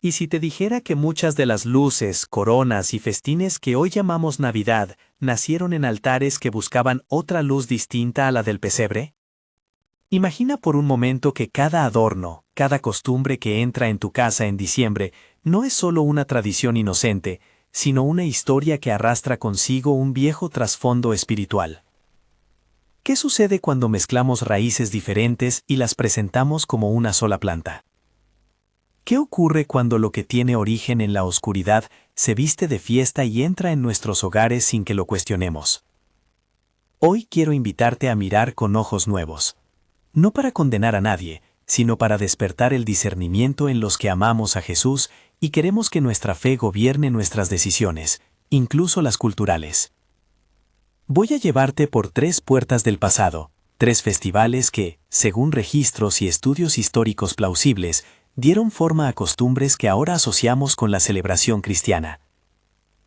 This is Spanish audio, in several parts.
¿Y si te dijera que muchas de las luces, coronas y festines que hoy llamamos Navidad nacieron en altares que buscaban otra luz distinta a la del pesebre? Imagina por un momento que cada adorno, cada costumbre que entra en tu casa en diciembre, no es solo una tradición inocente, sino una historia que arrastra consigo un viejo trasfondo espiritual. ¿Qué sucede cuando mezclamos raíces diferentes y las presentamos como una sola planta? ¿Qué ocurre cuando lo que tiene origen en la oscuridad se viste de fiesta y entra en nuestros hogares sin que lo cuestionemos? Hoy quiero invitarte a mirar con ojos nuevos. No para condenar a nadie, sino para despertar el discernimiento en los que amamos a Jesús y queremos que nuestra fe gobierne nuestras decisiones, incluso las culturales. Voy a llevarte por 3 puertas del pasado, 3 festivales que, según registros y estudios históricos plausibles, dieron forma a costumbres que ahora asociamos con la celebración cristiana.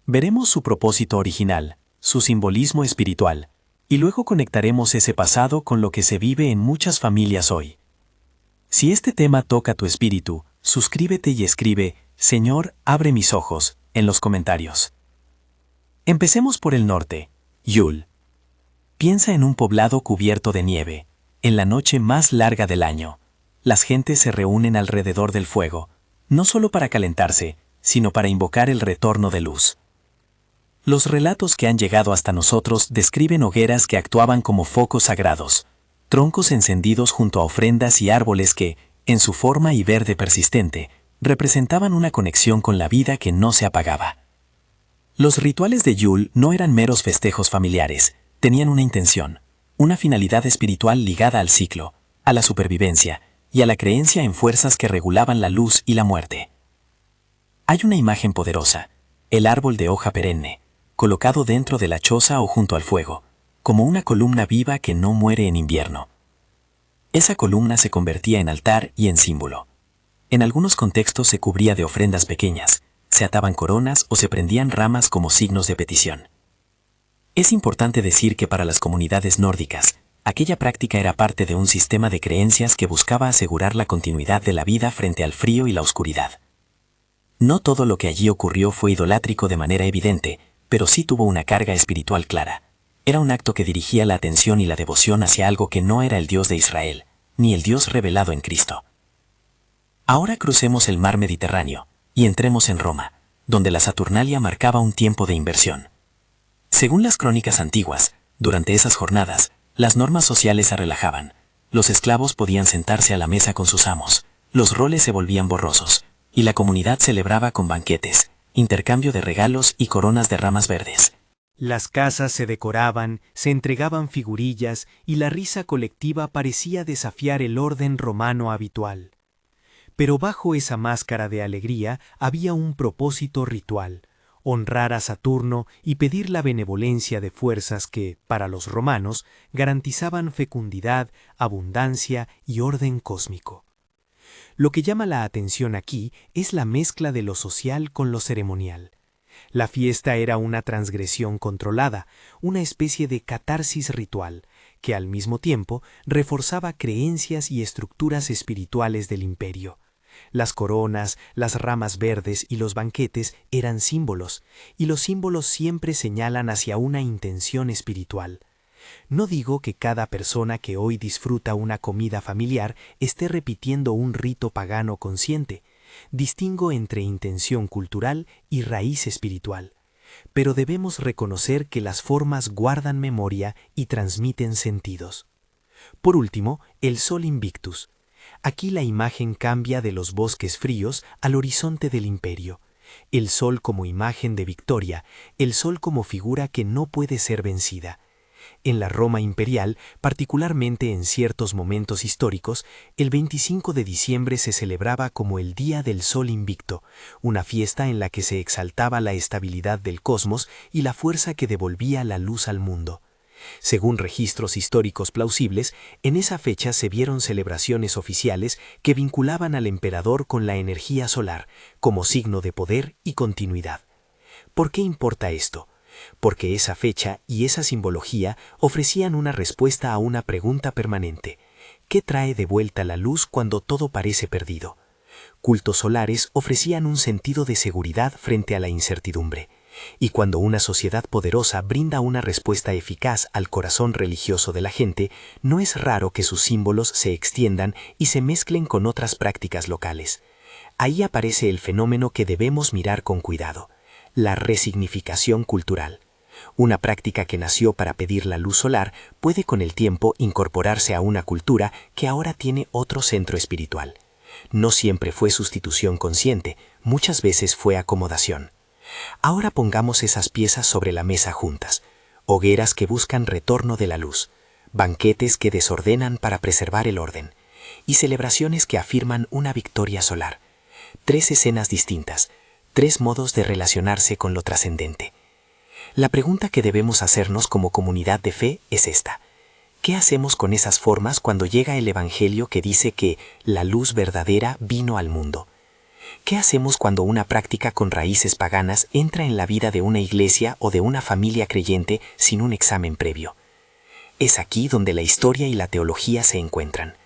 Veremos su propósito original, su simbolismo espiritual, y luego conectaremos ese pasado con lo que se vive en muchas familias hoy. Si este tema toca tu espíritu, suscríbete y escribe, Señor, abre mis ojos, en los comentarios. Empecemos por el norte, Yule. Piensa en un poblado cubierto de nieve, en la noche más larga del año. Las gentes se reúnen alrededor del fuego, no solo para calentarse, sino para invocar el retorno de luz. Los relatos que han llegado hasta nosotros describen hogueras que actuaban como focos sagrados, troncos encendidos junto a ofrendas y árboles que, en su forma y verde persistente, representaban una conexión con la vida que no se apagaba. Los rituales de Yule no eran meros festejos familiares, tenían una intención, una finalidad espiritual ligada al ciclo, a la supervivencia, y a la creencia en fuerzas que regulaban la luz y la muerte. Hay una imagen poderosa, el árbol de hoja perenne, colocado dentro de la choza o junto al fuego, como una columna viva que no muere en invierno. Esa columna se convertía en altar y en símbolo. En algunos contextos se cubría de ofrendas pequeñas, se ataban coronas o se prendían ramas como signos de petición. Es importante decir que para las comunidades nórdicas, aquella práctica era parte de un sistema de creencias que buscaba asegurar la continuidad de la vida frente al frío y la oscuridad. No todo lo que allí ocurrió fue idolátrico de manera evidente, pero sí tuvo una carga espiritual clara. Era un acto que dirigía la atención y la devoción hacia algo que no era el Dios de Israel, ni el Dios revelado en Cristo. Ahora crucemos el mar Mediterráneo y entremos en Roma, donde la Saturnalia marcaba un tiempo de inversión. Según las crónicas antiguas, durante esas jornadas, las normas sociales se relajaban, los esclavos podían sentarse a la mesa con sus amos, los roles se volvían borrosos, y la comunidad celebraba con banquetes, intercambio de regalos y coronas de ramas verdes. Las casas se decoraban, se entregaban figurillas y la risa colectiva parecía desafiar el orden romano habitual. Pero bajo esa máscara de alegría había un propósito ritual: honrar a Saturno y pedir la benevolencia de fuerzas que, para los romanos, garantizaban fecundidad, abundancia y orden cósmico. Lo que llama la atención aquí es la mezcla de lo social con lo ceremonial. La fiesta era una transgresión controlada, una especie de catarsis ritual, que al mismo tiempo reforzaba creencias y estructuras espirituales del imperio. Las coronas, las ramas verdes y los banquetes eran símbolos, y los símbolos siempre señalan hacia una intención espiritual. No digo que cada persona que hoy disfruta una comida familiar esté repitiendo un rito pagano consciente. Distingo entre intención cultural y raíz espiritual. Pero debemos reconocer que las formas guardan memoria y transmiten sentidos. Por último, el Sol Invictus. Aquí la imagen cambia de los bosques fríos al horizonte del imperio. El sol como imagen de victoria, el sol como figura que no puede ser vencida. En la Roma imperial, particularmente en ciertos momentos históricos, el 25 de diciembre se celebraba como el Día del Sol Invicto, una fiesta en la que se exaltaba la estabilidad del cosmos y la fuerza que devolvía la luz al mundo. Según registros históricos plausibles, en esa fecha se vieron celebraciones oficiales que vinculaban al emperador con la energía solar, como signo de poder y continuidad. ¿Por qué importa esto? Porque esa fecha y esa simbología ofrecían una respuesta a una pregunta permanente: ¿qué trae de vuelta la luz cuando todo parece perdido? Cultos solares ofrecían un sentido de seguridad frente a la incertidumbre. Y cuando una sociedad poderosa brinda una respuesta eficaz al corazón religioso de la gente, no es raro que sus símbolos se extiendan y se mezclen con otras prácticas locales. Ahí aparece el fenómeno que debemos mirar con cuidado: la resignificación cultural. Una práctica que nació para pedir la luz solar puede con el tiempo incorporarse a una cultura que ahora tiene otro centro espiritual. No siempre fue sustitución consciente, muchas veces fue acomodación. Ahora pongamos esas piezas sobre la mesa juntas: hogueras que buscan retorno de la luz, banquetes que desordenan para preservar el orden, y celebraciones que afirman una victoria solar. 3 escenas distintas, 3 modos de relacionarse con lo trascendente. La pregunta que debemos hacernos como comunidad de fe es esta: ¿qué hacemos con esas formas cuando llega el Evangelio que dice que la luz verdadera vino al mundo? ¿Qué hacemos cuando una práctica con raíces paganas entra en la vida de una iglesia o de una familia creyente sin un examen previo? Es aquí donde la historia y la teología se encuentran.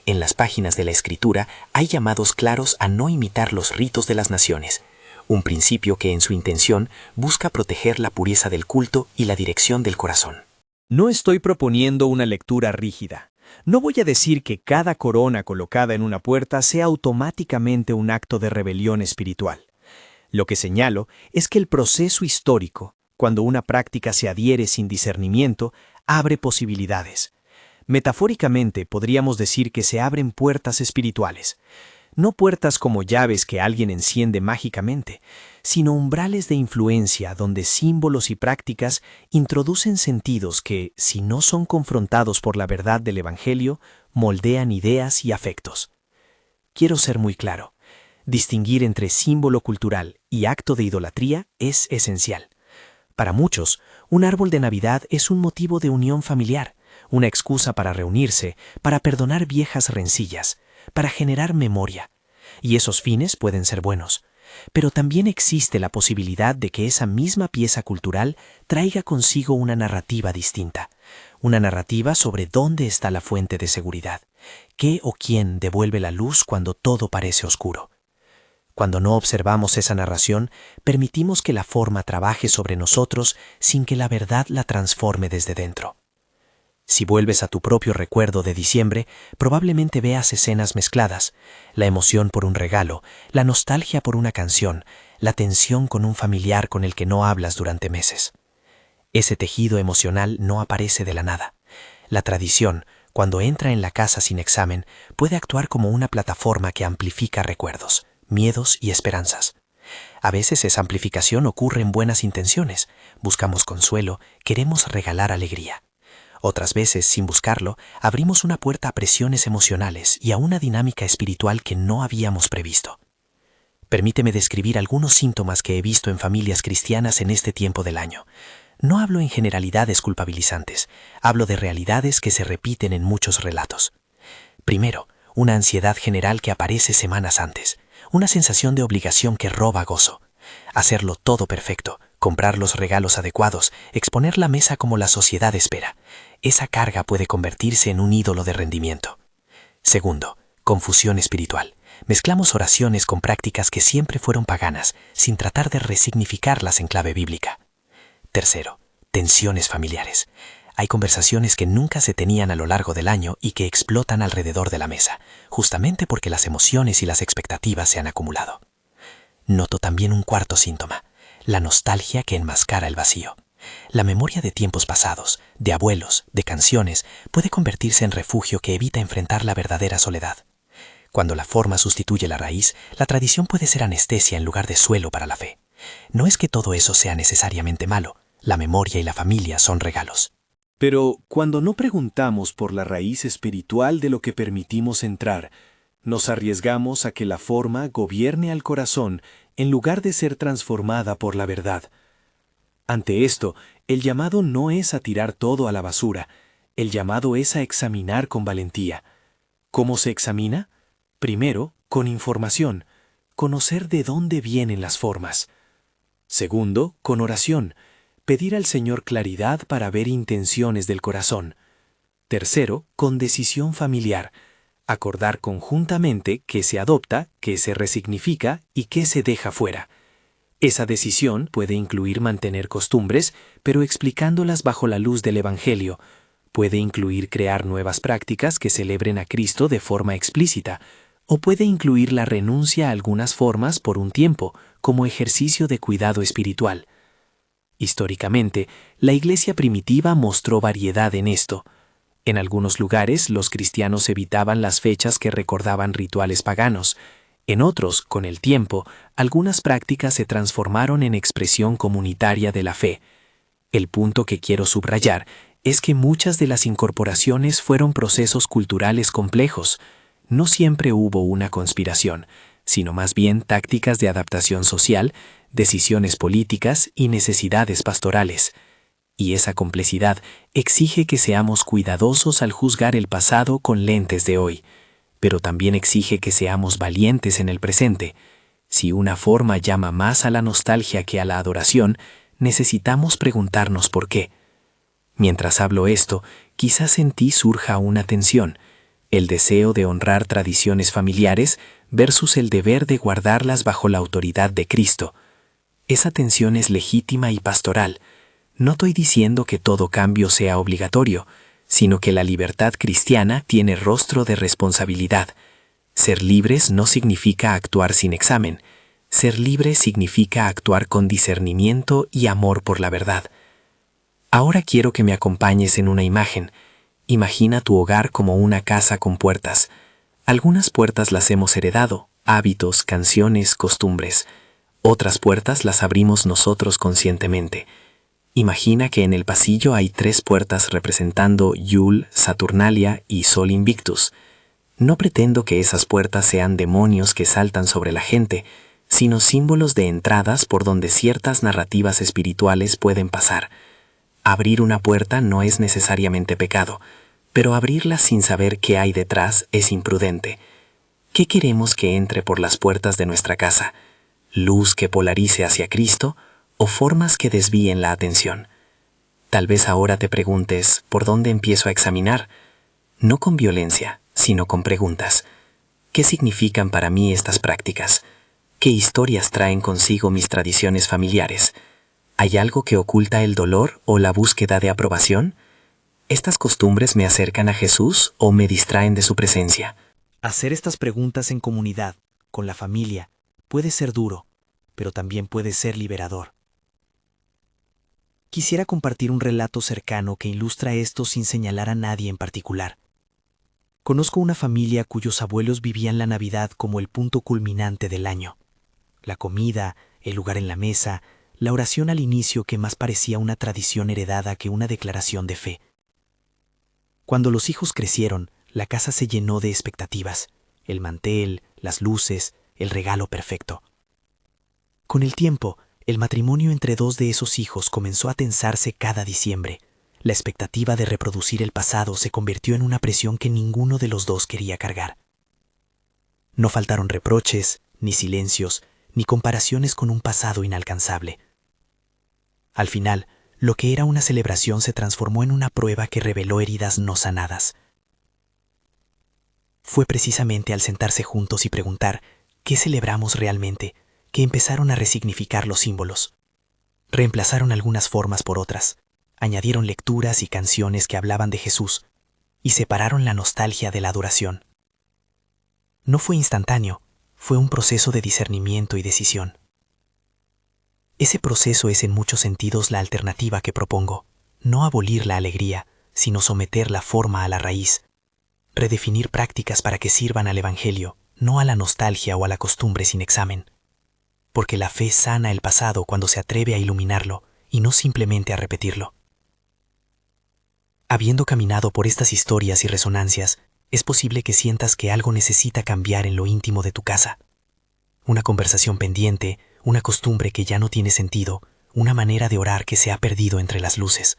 En las páginas de la Escritura hay llamados claros a no imitar los ritos de las naciones, un principio que en su intención busca proteger la pureza del culto y la dirección del corazón. No estoy proponiendo una lectura rígida. No voy a decir que cada corona colocada en una puerta sea automáticamente un acto de rebelión espiritual. Lo que señalo es que el proceso histórico, cuando una práctica se adhiere sin discernimiento, abre posibilidades. Metafóricamente podríamos decir que se abren puertas espirituales. No puertas como llaves que alguien enciende mágicamente, sino umbrales de influencia donde símbolos y prácticas introducen sentidos que, si no son confrontados por la verdad del Evangelio, moldean ideas y afectos. Quiero ser muy claro: distinguir entre símbolo cultural y acto de idolatría es esencial. Para muchos, un árbol de Navidad es un motivo de unión familiar, una excusa para reunirse, para perdonar viejas rencillas, para generar memoria. Y esos fines pueden ser buenos. Pero también existe la posibilidad de que esa misma pieza cultural traiga consigo una narrativa distinta. Una narrativa sobre dónde está la fuente de seguridad. ¿Qué o quién devuelve la luz cuando todo parece oscuro? Cuando no observamos esa narración, permitimos que la forma trabaje sobre nosotros sin que la verdad la transforme desde dentro. Si vuelves a tu propio recuerdo de diciembre, probablemente veas escenas mezcladas: la emoción por un regalo, la nostalgia por una canción, la tensión con un familiar con el que no hablas durante meses. Ese tejido emocional no aparece de la nada. La tradición, cuando entra en la casa sin examen, puede actuar como una plataforma que amplifica recuerdos, miedos y esperanzas. A veces esa amplificación ocurre en buenas intenciones: buscamos consuelo, queremos regalar alegría. Otras veces, sin buscarlo, abrimos una puerta a presiones emocionales y a una dinámica espiritual que no habíamos previsto. Permíteme describir algunos síntomas que he visto en familias cristianas en este tiempo del año. No hablo en generalidades culpabilizantes, hablo de realidades que se repiten en muchos relatos. Primero, una ansiedad general que aparece semanas antes, una sensación de obligación que roba gozo. Hacerlo todo perfecto, comprar los regalos adecuados, exponer la mesa como la sociedad espera. Esa carga puede convertirse en un ídolo de rendimiento. Segundo, confusión espiritual. Mezclamos oraciones con prácticas que siempre fueron paganas, sin tratar de resignificarlas en clave bíblica. Tercero, tensiones familiares. Hay conversaciones que nunca se tenían a lo largo del año y que explotan alrededor de la mesa, justamente porque las emociones y las expectativas se han acumulado. Noto también un cuarto síntoma: la nostalgia que enmascara el vacío. La memoria de tiempos pasados, de abuelos, de canciones, puede convertirse en refugio que evita enfrentar la verdadera soledad. Cuando la forma sustituye la raíz, la tradición puede ser anestesia en lugar de suelo para la fe. No es que todo eso sea necesariamente malo. La memoria y la familia son regalos. Pero cuando no preguntamos por la raíz espiritual de lo que permitimos entrar, nos arriesgamos a que la forma gobierne al corazón en lugar de ser transformada por la verdad. Ante esto, el llamado no es a tirar todo a la basura, el llamado es a examinar con valentía. ¿Cómo se examina? Primero, con información, conocer de dónde vienen las formas. Segundo, con oración, pedir al Señor claridad para ver intenciones del corazón. Tercero, con decisión familiar, Acordar conjuntamente qué se adopta, qué se resignifica y qué se deja fuera. Esa decisión puede incluir mantener costumbres, pero explicándolas bajo la luz del Evangelio. Puede incluir crear nuevas prácticas que celebren a Cristo de forma explícita, o puede incluir la renuncia a algunas formas por un tiempo, como ejercicio de cuidado espiritual. Históricamente, la Iglesia primitiva mostró variedad en esto. En algunos lugares, los cristianos evitaban las fechas que recordaban rituales paganos. En otros, con el tiempo, algunas prácticas se transformaron en expresión comunitaria de la fe. El punto que quiero subrayar es que muchas de las incorporaciones fueron procesos culturales complejos. No siempre hubo una conspiración, sino más bien tácticas de adaptación social, decisiones políticas y necesidades pastorales. Y esa complejidad exige que seamos cuidadosos al juzgar el pasado con lentes de hoy, pero también exige que seamos valientes en el presente. Si una forma llama más a la nostalgia que a la adoración, necesitamos preguntarnos por qué. Mientras hablo esto, quizás en ti surja una tensión, el deseo de honrar tradiciones familiares versus el deber de guardarlas bajo la autoridad de Cristo. Esa tensión es legítima y pastoral. No estoy diciendo que todo cambio sea obligatorio, sino que la libertad cristiana tiene rostro de responsabilidad. Ser libres no significa actuar sin examen. Ser libre significa actuar con discernimiento y amor por la verdad. Ahora quiero que me acompañes en una imagen. Imagina tu hogar como una casa con puertas. Algunas puertas las hemos heredado, hábitos, canciones, costumbres. Otras puertas las abrimos nosotros conscientemente. Imagina que en el pasillo hay 3 puertas representando Yule, Saturnalia y Sol Invictus. No pretendo que esas puertas sean demonios que saltan sobre la gente, sino símbolos de entradas por donde ciertas narrativas espirituales pueden pasar. Abrir una puerta no es necesariamente pecado, pero abrirla sin saber qué hay detrás es imprudente. ¿Qué queremos que entre por las puertas de nuestra casa? ¿Luz que polarice hacia Cristo o formas que desvíen la atención? Tal vez ahora te preguntes, ¿por dónde empiezo a examinar? No con violencia, sino con preguntas. ¿Qué significan para mí estas prácticas? ¿Qué historias traen consigo mis tradiciones familiares? ¿Hay algo que oculta el dolor o la búsqueda de aprobación? ¿Estas costumbres me acercan a Jesús o me distraen de su presencia? Hacer estas preguntas en comunidad, con la familia, puede ser duro, pero también puede ser liberador. Quisiera compartir un relato cercano que ilustra esto sin señalar a nadie en particular. Conozco una familia cuyos abuelos vivían la Navidad como el punto culminante del año. La comida, el lugar en la mesa, la oración al inicio que más parecía una tradición heredada que una declaración de fe. Cuando los hijos crecieron, la casa se llenó de expectativas, el mantel, las luces, el regalo perfecto. Con el tiempo, el matrimonio entre 2 de esos hijos comenzó a tensarse cada diciembre. La expectativa de reproducir el pasado se convirtió en una presión que ninguno de los 2 quería cargar. No faltaron reproches, ni silencios, ni comparaciones con un pasado inalcanzable. Al final, lo que era una celebración se transformó en una prueba que reveló heridas no sanadas. Fue precisamente al sentarse juntos y preguntar ¿qué celebramos realmente?, que empezaron a resignificar los símbolos. Reemplazaron algunas formas por otras, añadieron lecturas y canciones que hablaban de Jesús, y separaron la nostalgia de la adoración. No fue instantáneo, fue un proceso de discernimiento y decisión. Ese proceso es en muchos sentidos la alternativa que propongo, no abolir la alegría, sino someter la forma a la raíz, redefinir prácticas para que sirvan al Evangelio, no a la nostalgia o a la costumbre sin examen. Porque la fe sana el pasado cuando se atreve a iluminarlo y no simplemente a repetirlo. Habiendo caminado por estas historias y resonancias, es posible que sientas que algo necesita cambiar en lo íntimo de tu casa. Una conversación pendiente, una costumbre que ya no tiene sentido, una manera de orar que se ha perdido entre las luces.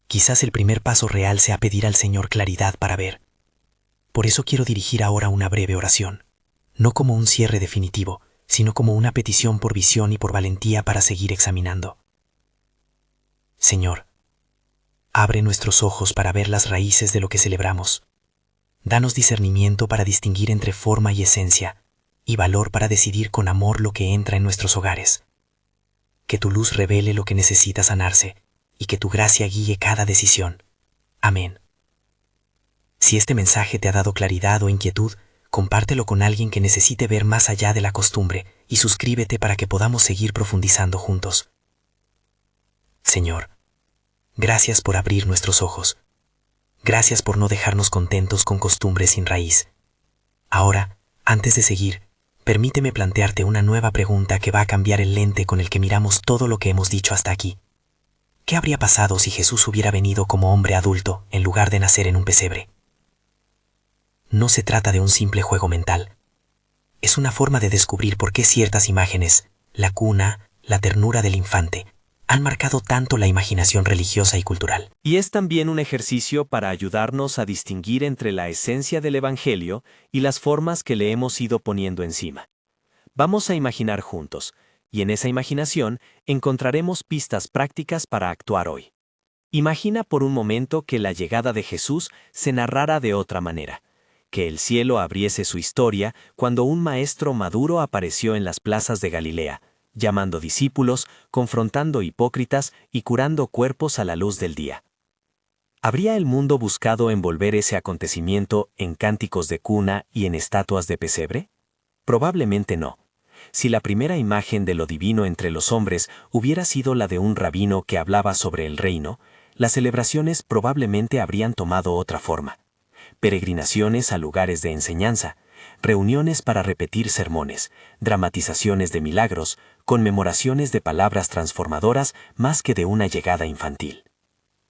Quizás el primer paso real sea pedir al Señor claridad para ver. Por eso quiero dirigir ahora una breve oración, no como un cierre definitivo, sino como una petición por visión y por valentía para seguir examinando. Señor, abre nuestros ojos para ver las raíces de lo que celebramos. Danos discernimiento para distinguir entre forma y esencia, y valor para decidir con amor lo que entra en nuestros hogares. Que tu luz revele lo que necesita sanarse, y que tu gracia guíe cada decisión. Amén. Si este mensaje te ha dado claridad o inquietud, compártelo con alguien que necesite ver más allá de la costumbre y suscríbete para que podamos seguir profundizando juntos. Señor, gracias por abrir nuestros ojos. Gracias por no dejarnos contentos con costumbres sin raíz. Ahora, antes de seguir, permíteme plantearte una nueva pregunta que va a cambiar el lente con el que miramos todo lo que hemos dicho hasta aquí. ¿Qué habría pasado si Jesús hubiera venido como hombre adulto en lugar de nacer en un pesebre? No se trata de un simple juego mental. Es una forma de descubrir por qué ciertas imágenes, la cuna, la ternura del infante, han marcado tanto la imaginación religiosa y cultural. Y es también un ejercicio para ayudarnos a distinguir entre la esencia del Evangelio y las formas que le hemos ido poniendo encima. Vamos a imaginar juntos, y en esa imaginación encontraremos pistas prácticas para actuar hoy. Imagina por un momento que la llegada de Jesús se narrara de otra manera, que el cielo abriese su historia cuando un maestro maduro apareció en las plazas de Galilea, llamando discípulos, confrontando hipócritas y curando cuerpos a la luz del día. ¿Habría el mundo buscado envolver ese acontecimiento en cánticos de cuna y en estatuas de pesebre? Probablemente no. Si la primera imagen de lo divino entre los hombres hubiera sido la de un rabino que hablaba sobre el reino, las celebraciones probablemente habrían tomado otra forma. Peregrinaciones a lugares de enseñanza, reuniones para repetir sermones, dramatizaciones de milagros, conmemoraciones de palabras transformadoras más que de una llegada infantil.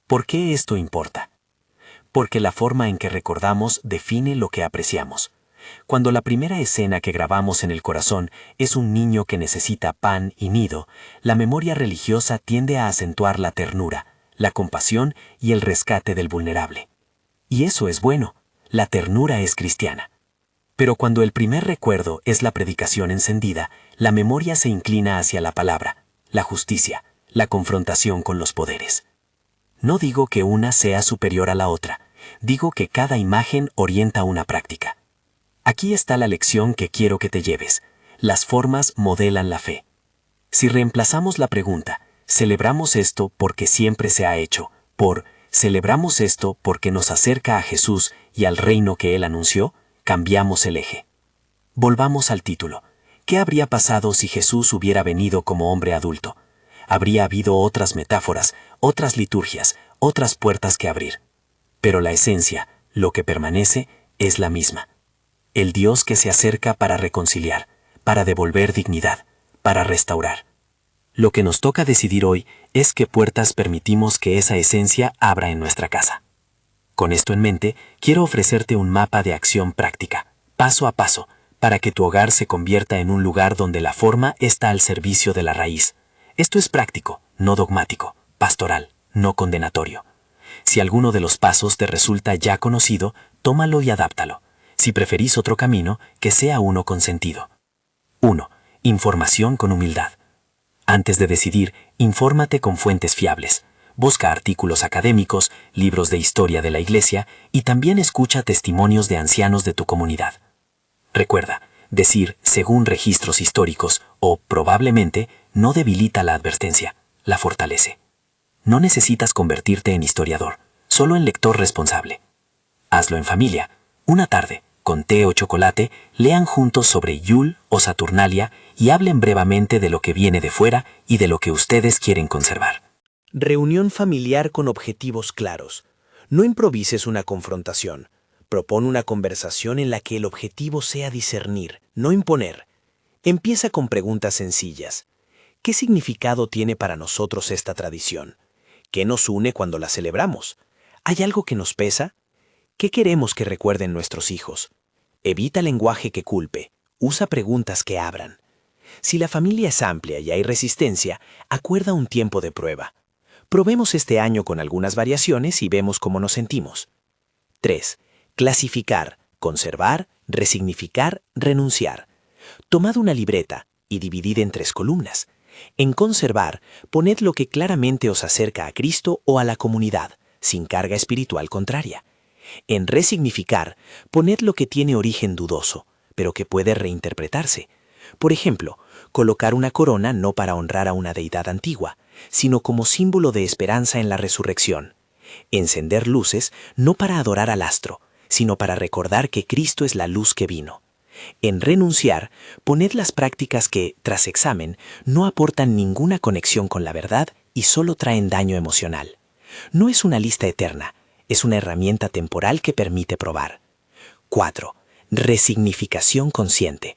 ¿Por qué esto importa? Porque la forma en que recordamos define lo que apreciamos. Cuando la primera escena que grabamos en el corazón es un niño que necesita pan y nido, la memoria religiosa tiende a acentuar la ternura, la compasión y el rescate del vulnerable. Y eso es bueno, la ternura es cristiana. Pero cuando el primer recuerdo es la predicación encendida, la memoria se inclina hacia la palabra, la justicia, la confrontación con los poderes. No digo que una sea superior a la otra, digo que cada imagen orienta una práctica. Aquí está la lección que quiero que te lleves. Las formas modelan la fe. Si reemplazamos la pregunta, ¿celebramos esto porque siempre se ha hecho? Por ¿celebramos esto porque nos acerca a Jesús y al reino que Él anunció? Cambiamos el eje. Volvamos al título. ¿Qué habría pasado si Jesús hubiera venido como hombre adulto? Habría habido otras metáforas, otras liturgias, otras puertas que abrir. Pero la esencia, lo que permanece, es la misma. El Dios que se acerca para reconciliar, para devolver dignidad, para restaurar. Lo que nos toca decidir hoy es qué puertas permitimos que esa esencia abra en nuestra casa. Con esto en mente, quiero ofrecerte un mapa de acción práctica, paso a paso, para que tu hogar se convierta en un lugar donde la forma está al servicio de la raíz. Esto es práctico, no dogmático, pastoral, no condenatorio. Si alguno de los pasos te resulta ya conocido, tómalo y adáptalo. Si preferís otro camino, que sea uno con sentido. 1. Información con humildad. Antes de decidir, infórmate con fuentes fiables. Busca artículos académicos, libros de historia de la Iglesia y también escucha testimonios de ancianos de tu comunidad. Recuerda, decir según registros históricos o probablemente no debilita la advertencia, la fortalece. No necesitas convertirte en historiador, solo en lector responsable. Hazlo en familia. Una tarde, con té o chocolate, lean juntos sobre Yule o Saturnalia y hablen brevemente de lo que viene de fuera y de lo que ustedes quieren conservar. Reunión familiar con objetivos claros. No improvises una confrontación. Propón una conversación en la que el objetivo sea discernir, no imponer. Empieza con preguntas sencillas. ¿Qué significado tiene para nosotros esta tradición? ¿Qué nos une cuando la celebramos? ¿Hay algo que nos pesa? ¿Qué queremos que recuerden nuestros hijos? Evita lenguaje que culpe. Usa preguntas que abran. Si la familia es amplia y hay resistencia, acuerda un tiempo de prueba. Probemos este año con algunas variaciones y vemos cómo nos sentimos. 3. Clasificar, conservar, resignificar, renunciar. Tomad una libreta y dividid en 3 columnas. En conservar, poned lo que claramente os acerca a Cristo o a la comunidad, sin carga espiritual contraria. En resignificar, poned lo que tiene origen dudoso, pero que puede reinterpretarse. Por ejemplo, colocar una corona no para honrar a una deidad antigua, sino como símbolo de esperanza en la resurrección. Encender luces no para adorar al astro, sino para recordar que Cristo es la luz que vino. En renunciar, poned las prácticas que, tras examen, no aportan ninguna conexión con la verdad y solo traen daño emocional. No es una lista eterna, es una herramienta temporal que permite probar. 4. Resignificación consciente.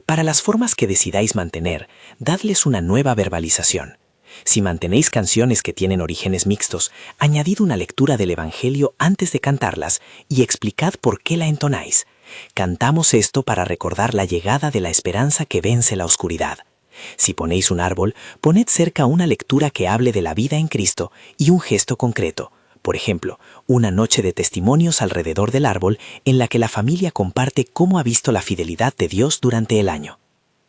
Para las formas que decidáis mantener, dadles una nueva verbalización. Si mantenéis canciones que tienen orígenes mixtos, añadid una lectura del Evangelio antes de cantarlas y explicad por qué la entonáis. Cantamos esto para recordar la llegada de la esperanza que vence la oscuridad. Si ponéis un árbol, poned cerca una lectura que hable de la vida en Cristo y un gesto concreto. Por ejemplo, una noche de testimonios alrededor del árbol en la que la familia comparte cómo ha visto la fidelidad de Dios durante el año.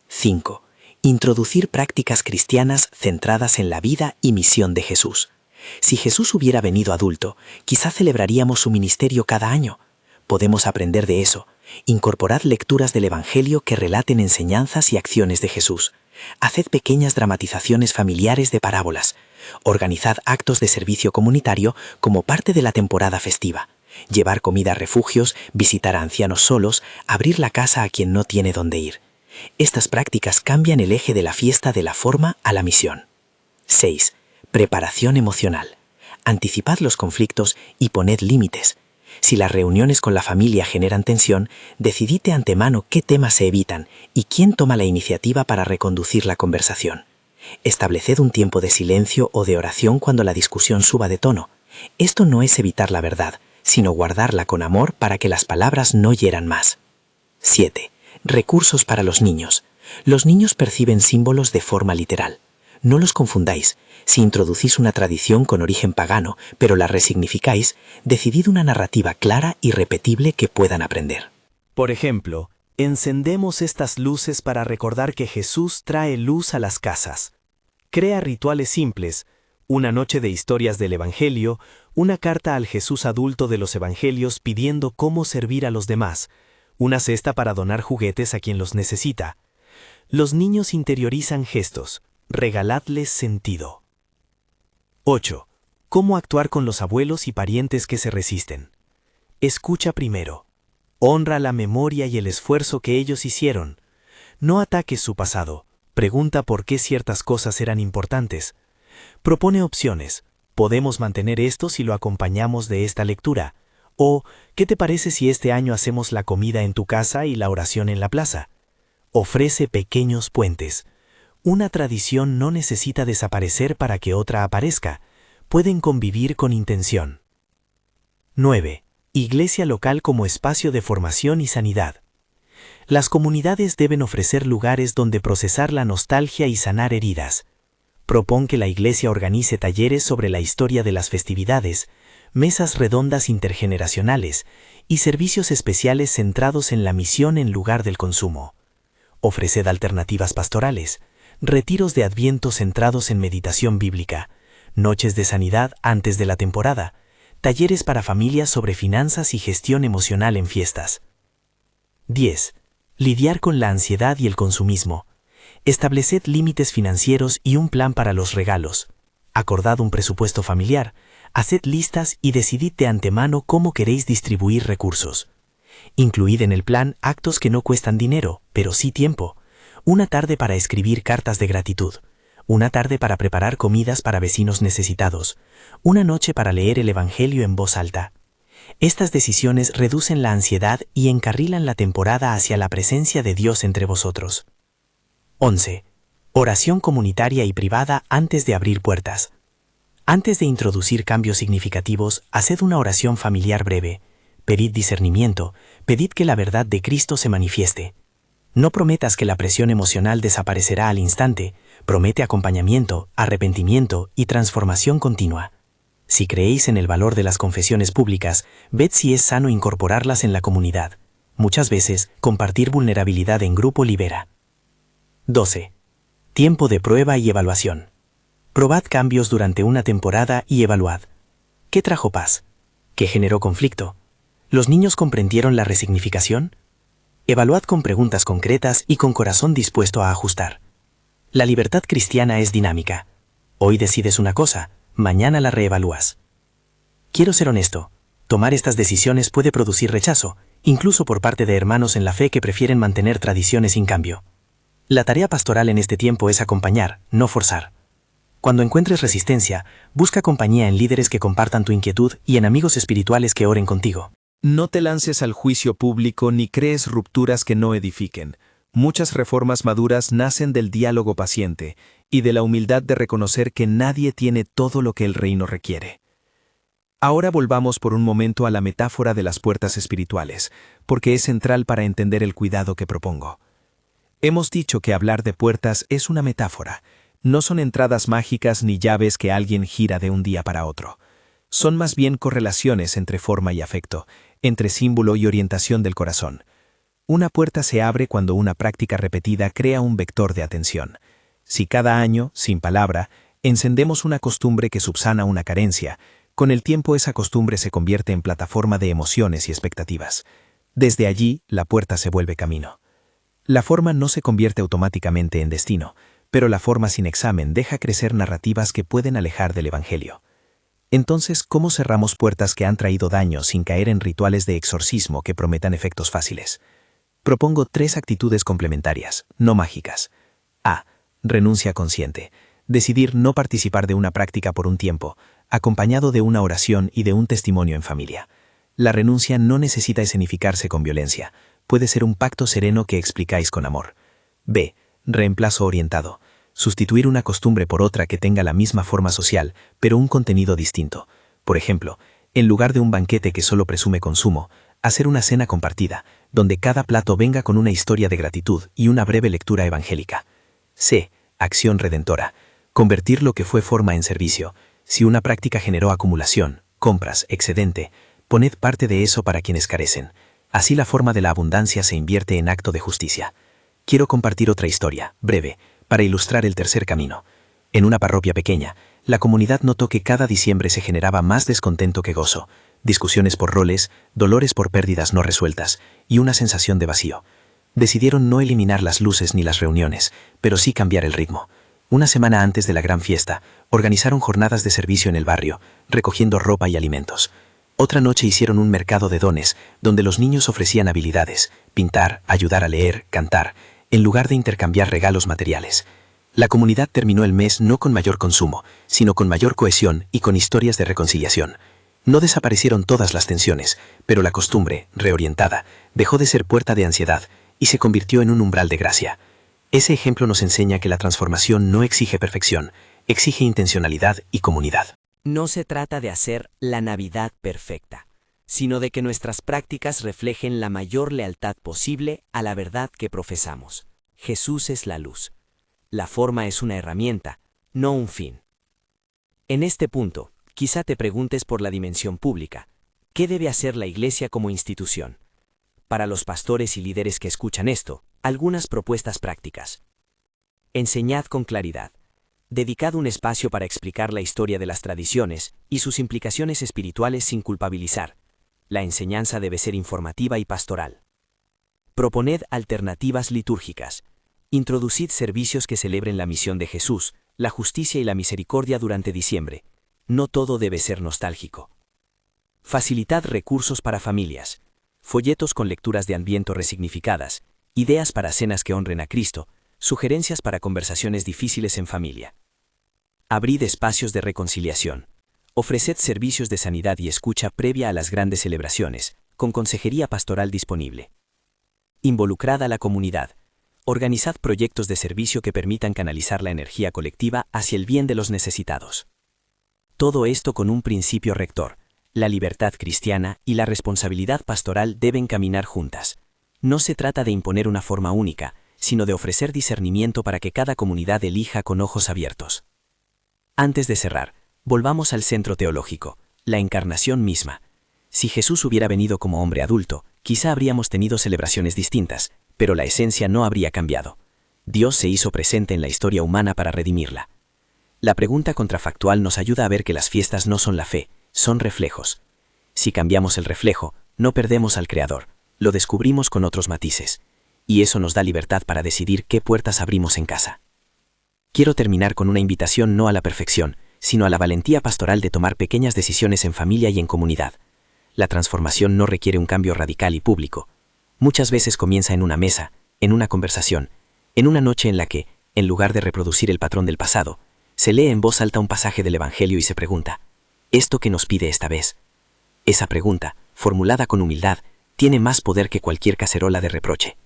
5. Introducir prácticas cristianas centradas en la vida y misión de Jesús. Si Jesús hubiera venido adulto, quizá celebraríamos su ministerio cada año. Podemos aprender de eso. Incorporad lecturas del Evangelio que relaten enseñanzas y acciones de Jesús. Haced pequeñas dramatizaciones familiares de parábolas. Organizad actos de servicio comunitario como parte de la temporada festiva. Llevar comida a refugios, visitar a ancianos solos, abrir la casa a quien no tiene dónde ir. Estas prácticas cambian el eje de la fiesta de la forma a la misión. 6. Preparación emocional. Anticipad los conflictos y poned límites. Si las reuniones con la familia generan tensión, decidid de antemano qué temas se evitan y quién toma la iniciativa para reconducir la conversación. Estableced un tiempo de silencio o de oración cuando la discusión suba de tono. Esto no es evitar la verdad, sino guardarla con amor para que las palabras no hieran más. 7. Recursos para los niños. Los niños perciben símbolos de forma literal. No los confundáis. Si introducís una tradición con origen pagano, pero la resignificáis, decidid una narrativa clara y repetible que puedan aprender. Por ejemplo, encendemos estas luces para recordar que Jesús trae luz a las casas. Crea rituales simples, una noche de historias del Evangelio, una carta al Jesús adulto de los Evangelios pidiendo cómo servir a los demás, una cesta para donar juguetes a quien los necesita. Los niños interiorizan gestos, regaladles sentido. 8. ¿Cómo actuar con los abuelos y parientes que se resisten? Escucha primero. Honra la memoria y el esfuerzo que ellos hicieron. No ataques su pasado. Pregunta por qué ciertas cosas eran importantes. Propone opciones. Podemos mantener esto si lo acompañamos de esta lectura. O, ¿qué te parece si este año hacemos la comida en tu casa y la oración en la plaza? Ofrece pequeños puentes. Una tradición no necesita desaparecer para que otra aparezca. Pueden convivir con intención. 9. Iglesia local como espacio de formación y sanidad. Las comunidades deben ofrecer lugares donde procesar la nostalgia y sanar heridas. Propón que la iglesia organice talleres sobre la historia de las festividades, mesas redondas intergeneracionales y servicios especiales centrados en la misión en lugar del consumo. Ofreced alternativas pastorales, retiros de Adviento centrados en meditación bíblica, noches de sanidad antes de la temporada, talleres para familias sobre finanzas y gestión emocional en fiestas. 10. Lidiar con la ansiedad y el consumismo. Estableced límites financieros y un plan para los regalos. Acordad un presupuesto familiar, haced listas y decidid de antemano cómo queréis distribuir recursos. Incluid en el plan actos que no cuestan dinero, pero sí tiempo. Una tarde para escribir cartas de gratitud. Una tarde para preparar comidas para vecinos necesitados. Una noche para leer el Evangelio en voz alta. Estas decisiones reducen la ansiedad y encarrilan la temporada hacia la presencia de Dios entre vosotros. 11. Oración comunitaria y privada antes de abrir puertas. Antes de introducir cambios significativos, haced una oración familiar breve. Pedid discernimiento, pedid que la verdad de Cristo se manifieste. No prometas que la presión emocional desaparecerá al instante, promete acompañamiento, arrepentimiento y transformación continua. Si creéis en el valor de las confesiones públicas, ved si es sano incorporarlas en la comunidad. Muchas veces, compartir vulnerabilidad en grupo libera. 12. Tiempo de prueba y evaluación. Probad cambios durante una temporada y evaluad. ¿Qué trajo paz? ¿Qué generó conflicto? ¿Los niños comprendieron la resignificación? Evaluad con preguntas concretas y con corazón dispuesto a ajustar. La libertad cristiana es dinámica. Hoy decides una cosa, mañana la reevalúas. Quiero ser honesto. Tomar estas decisiones puede producir rechazo, incluso por parte de hermanos en la fe que prefieren mantener tradiciones sin cambio. La tarea pastoral en este tiempo es acompañar, no forzar. Cuando encuentres resistencia, busca compañía en líderes que compartan tu inquietud y en amigos espirituales que oren contigo. No te lances al juicio público ni crees rupturas que no edifiquen. Muchas reformas maduras nacen del diálogo paciente y de la humildad de reconocer que nadie tiene todo lo que el reino requiere. Ahora volvamos por un momento a la metáfora de las puertas espirituales, porque es central para entender el cuidado que propongo. Hemos dicho que hablar de puertas es una metáfora. No son entradas mágicas ni llaves que alguien gira de un día para otro. Son más bien correlaciones entre forma y afecto, entre símbolo y orientación del corazón. Una puerta se abre cuando una práctica repetida crea un vector de atención. Si cada año, sin palabra, encendemos una costumbre que subsana una carencia, con el tiempo esa costumbre se convierte en plataforma de emociones y expectativas. Desde allí, la puerta se vuelve camino. La forma no se convierte automáticamente en destino, pero la forma sin examen deja crecer narrativas que pueden alejar del Evangelio. Entonces, ¿cómo cerramos puertas que han traído daño sin caer en rituales de exorcismo que prometan efectos fáciles? Propongo 3 actitudes complementarias, no mágicas. A. Renuncia consciente. Decidir no participar de una práctica por un tiempo, acompañado de una oración y de un testimonio en familia. La renuncia no necesita escenificarse con violencia. Puede ser un pacto sereno que explicáis con amor. B. Reemplazo orientado. Sustituir una costumbre por otra que tenga la misma forma social, pero un contenido distinto. Por ejemplo, en lugar de un banquete que solo presume consumo, hacer una cena compartida, donde cada plato venga con una historia de gratitud y una breve lectura evangélica. C. Acción redentora. Convertir lo que fue forma en servicio. Si una práctica generó acumulación, compras, excedente, poned parte de eso para quienes carecen. Así la forma de la abundancia se invierte en acto de justicia. Quiero compartir otra historia, breve, para ilustrar el tercer camino. En una parroquia pequeña, la comunidad notó que cada diciembre se generaba más descontento que gozo, discusiones por roles, dolores por pérdidas no resueltas y una sensación de vacío. Decidieron no eliminar las luces ni las reuniones, pero sí cambiar el ritmo. Una semana antes de la gran fiesta, organizaron jornadas de servicio en el barrio, recogiendo ropa y alimentos. Otra noche hicieron un mercado de dones, donde los niños ofrecían habilidades, pintar, ayudar a leer, cantar, en lugar de intercambiar regalos materiales. La comunidad terminó el mes no con mayor consumo, sino con mayor cohesión y con historias de reconciliación. No desaparecieron todas las tensiones, pero la costumbre, reorientada, dejó de ser puerta de ansiedad y se convirtió en un umbral de gracia. Ese ejemplo nos enseña que la transformación no exige perfección, exige intencionalidad y comunidad. No se trata de hacer la Navidad perfecta, sino de que nuestras prácticas reflejen la mayor lealtad posible a la verdad que profesamos. Jesús es la luz. La forma es una herramienta, no un fin. En este punto, quizá te preguntes por la dimensión pública. ¿Qué debe hacer la Iglesia como institución? Para los pastores y líderes que escuchan esto, algunas propuestas prácticas. Enseñad con claridad. Dedicad un espacio para explicar la historia de las tradiciones y sus implicaciones espirituales sin culpabilizar. La enseñanza debe ser informativa y pastoral. Proponed alternativas litúrgicas. Introducid servicios que celebren la misión de Jesús, la justicia y la misericordia durante diciembre. No todo debe ser nostálgico. Facilitad recursos para familias. Folletos con lecturas de Adviento resignificadas, ideas para cenas que honren a Cristo, sugerencias para conversaciones difíciles en familia. Abrid espacios de reconciliación. Ofreced servicios de sanidad y escucha previa a las grandes celebraciones, con consejería pastoral disponible. Involucrad a la comunidad. Organizad proyectos de servicio que permitan canalizar la energía colectiva hacia el bien de los necesitados. Todo esto con un principio rector. La libertad cristiana y la responsabilidad pastoral deben caminar juntas. No se trata de imponer una forma única, sino de ofrecer discernimiento para que cada comunidad elija con ojos abiertos. Antes de cerrar, volvamos al centro teológico, la encarnación misma. Si Jesús hubiera venido como hombre adulto, quizá habríamos tenido celebraciones distintas, pero la esencia no habría cambiado. Dios se hizo presente en la historia humana para redimirla. La pregunta contrafactual nos ayuda a ver que las fiestas no son la fe, son reflejos. Si cambiamos el reflejo, No perdemos al Creador, lo descubrimos con otros matices, y eso nos da libertad para decidir qué puertas abrimos en casa. Quiero terminar con una invitación no a la perfección, sino a la valentía pastoral de tomar pequeñas decisiones en familia y en comunidad. La transformación no requiere un cambio radical y público. Muchas veces comienza en una mesa, en una conversación, en una noche en la que, en lugar de reproducir el patrón del pasado, se lee en voz alta un pasaje del Evangelio y se pregunta, ¿esto qué nos pide esta vez? Esa pregunta, formulada con humildad, tiene más poder que cualquier cacerola de reproche.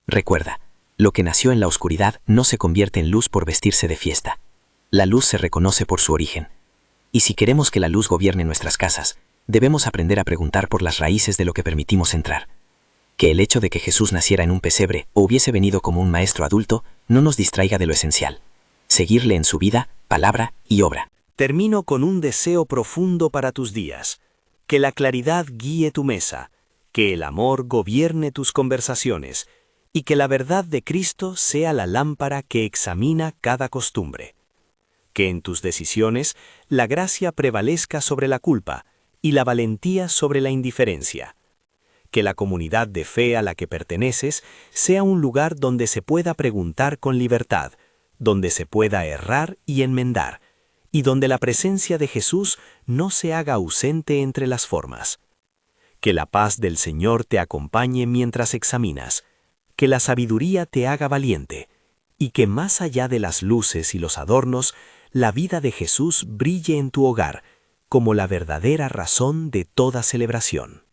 Recuerda, lo que nació en la oscuridad no se convierte en luz por vestirse de fiesta. La luz se reconoce por su origen. Y si queremos que la luz gobierne nuestras casas, debemos aprender a preguntar por las raíces de lo que permitimos entrar. Que el hecho de que Jesús naciera en un pesebre o hubiese venido como un maestro adulto no nos distraiga de lo esencial. Seguirle en su vida, palabra y obra. Termino con un deseo profundo para tus días. Que la claridad guíe tu mesa, que el amor gobierne tus conversaciones y que la verdad de Cristo sea la lámpara que examina cada costumbre. Que en tus decisiones la gracia prevalezca sobre la culpa y la valentía sobre la indiferencia. Que la comunidad de fe a la que perteneces sea un lugar donde se pueda preguntar con libertad, donde se pueda errar y enmendar, y donde la presencia de Jesús no se haga ausente entre las formas. Que la paz del Señor te acompañe mientras examinas, que la sabiduría te haga valiente, y que más allá de las luces y los adornos, la vida de Jesús brille en tu hogar como la verdadera razón de toda celebración.